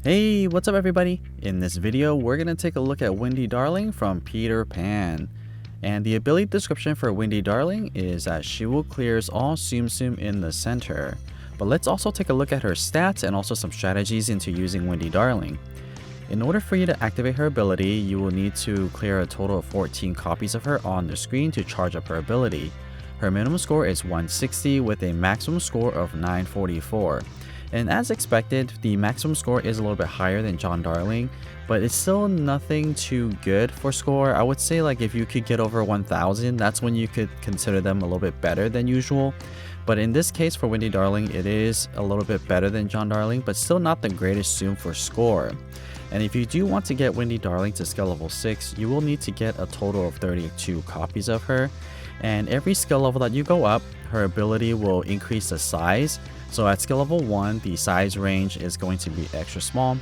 Hey, what's up everybody? In this video, we're going to take a look at Wendy Darling from Peter Pan. And the ability description for Wendy Darling is that she will clears all Tsum Tsum in the center. But let's also take a look at her stats and also some strategies into using Wendy Darling. In order for you to activate her ability, you will need to clear a total of 14 copies of her on the screen to charge up her ability. Her minimum score is 160 with a maximum score of 944. And as expected, the maximum score is a little bit higher than John Darling, but it's still nothing too good for score. I would say like if you could get over 1000, that's when you could consider them a little bit better than usual. But in this case for Wendy Darling, it is a little bit better than John Darling, but still not the greatest Tsum for score. And if you do want to get Wendy Darling to skill level 6, you will need to get a total of 32 copies of her. And every skill level that you go up, her ability will increase the size. So at skill level 1, the size range is going to be extra small.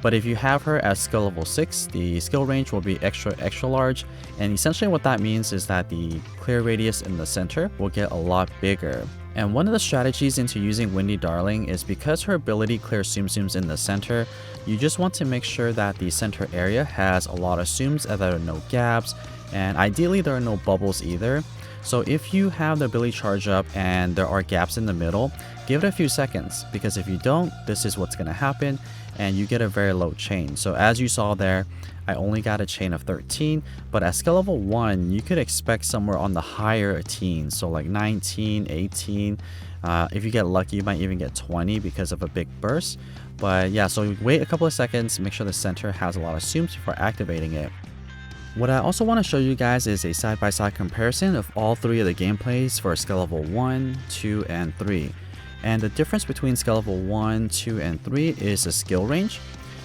But if you have her at skill level 6, the skill range will be extra large. And essentially what that means is that the clear radius in the center will get a lot bigger. And one of the strategies into using Wendy Darling is because her ability clears Tsum Tsums in the center, you just want to make sure that the center area has a lot of Tsums and there are no gaps, and ideally there are no bubbles either. So if you have the ability charge up and there are gaps in the middle, give it a few seconds, because if you don't, this is what's going to happen and you get a very low chain. So as you saw there, I only got a chain of 13, but at skill level 1, you could expect somewhere on the higher teens, so like 19, 18. If you get lucky, you might even get 20 because of a big burst. But yeah, so wait a couple of seconds, make sure the center has a lot of Tsums before activating it. What I also want to show you guys is a side-by-side comparison of all three of the gameplays for skill level 1, 2, and 3. And the difference between skill level 1, 2, and 3 is the skill range.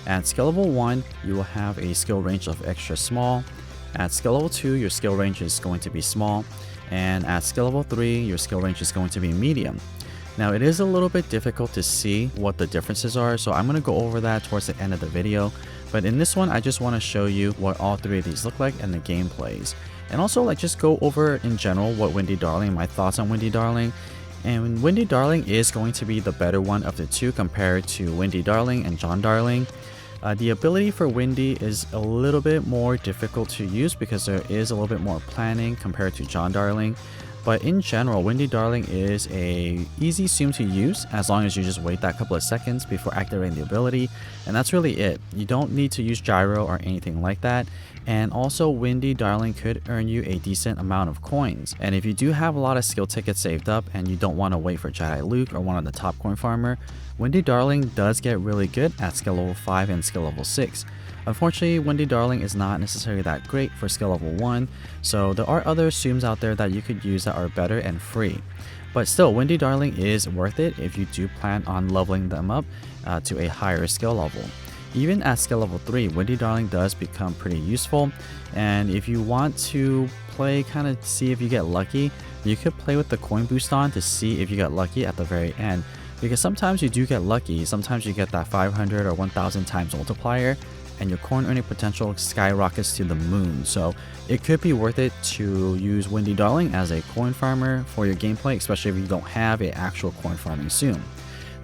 At skill level 1, you will have a skill range of extra small. At skill level 2, your skill range is going to be small. And at skill level 3, your skill range is going to be medium. Now it is a little bit difficult to see what the differences are, so I'm going to go over that towards the end of the video. But in this one, I just want to show you what all three of these look like and the gameplays. And also like just go over in general what Wendy Darling, my thoughts on Wendy Darling. And Wendy Darling is going to be the better one of the two compared to Wendy Darling and John Darling. The ability for Wendy is a little bit more difficult to use because there is a little bit more planning compared to John Darling. But in general, Wendy Darling is a easy Tsum to use as long as you just wait that couple of seconds before activating the ability. And that's really it. You don't need to use gyro or anything like that. And also Wendy Darling could earn you a decent amount of coins. And if you do have a lot of skill tickets saved up and you don't want to wait for Jedi Luke or one of the top coin farmer, Wendy Darling does get really good at skill level 5 and skill level 6. Unfortunately, Wendy Darling is not necessarily that great for skill level 1, so there are other Tsums out there that you could use that are better and free. But still, Wendy Darling is worth it if you do plan on leveling them up to a higher skill level. Even at skill level 3, Wendy Darling does become pretty useful, and if you want to play kind of see if you get lucky, you could play with the coin boost on to see if you get lucky at the very end. Because sometimes you do get lucky, sometimes you get that 500 or 1000 times multiplier, and your coin earning potential skyrockets to the moon. So it could be worth it to use Wendy Darling as a coin farmer for your gameplay, especially if you don't have an actual coin farming Tsum.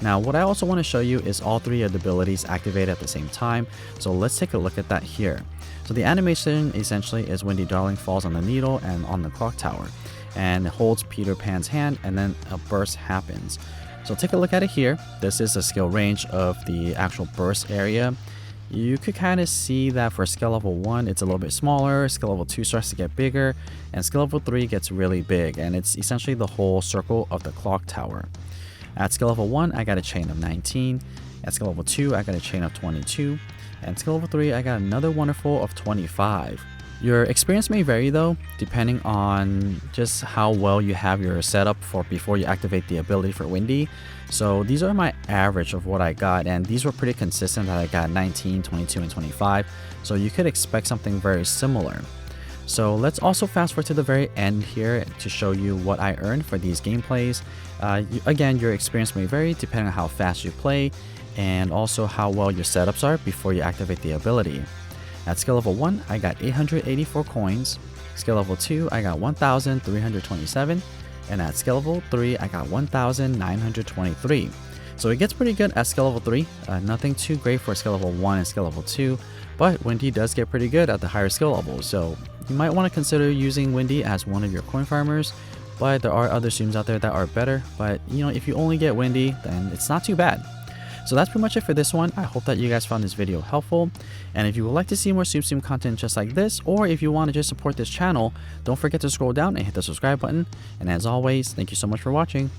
Now what I also want to show you is all three of the abilities activated at the same time, so let's take a look at that here. So the animation essentially is Wendy Darling falls on the needle and on the clock tower, and holds Peter Pan's hand, and then a burst happens. So take a look at it here. This is the skill range of the actual burst area. You could kind of see that for skill level 1 it's a little bit smaller, skill level 2 starts to get bigger, and skill level 3 gets really big, and it's essentially the whole circle of the clock tower. At skill level 1 I got a chain of 19, at skill level 2 I got a chain of 22, and skill level 3 I got another wonderful of 25. Your experience may vary though, depending on just how well you have your setup for before you activate the ability for Wendy. So these are my average of what I got, and these were pretty consistent that I got 19, 22, and 25. So you could expect something very similar. So let's also fast forward to the very end here to show you what I earned for these gameplays. Again, your experience may vary depending on how fast you play and also how well your setups are before you activate the ability. At skill level 1, I got 884 coins. Skill level 2, I got 1,327. And at skill level 3, I got 1,923. So it gets pretty good at skill level 3, nothing too great for skill level 1 and skill level 2, but Wendy does get pretty good at the higher skill levels, so you might want to consider using Wendy as one of your coin farmers, but there are other Tsums out there that are better, but you know, if you only get Wendy, then it's not too bad. So that's pretty much it for this one. I hope that you guys found this video helpful, and if you would like to see more Tsum Tsum content just like this, or if you want to just support this channel, don't forget to scroll down and hit the subscribe button, and as always, thank you so much for watching.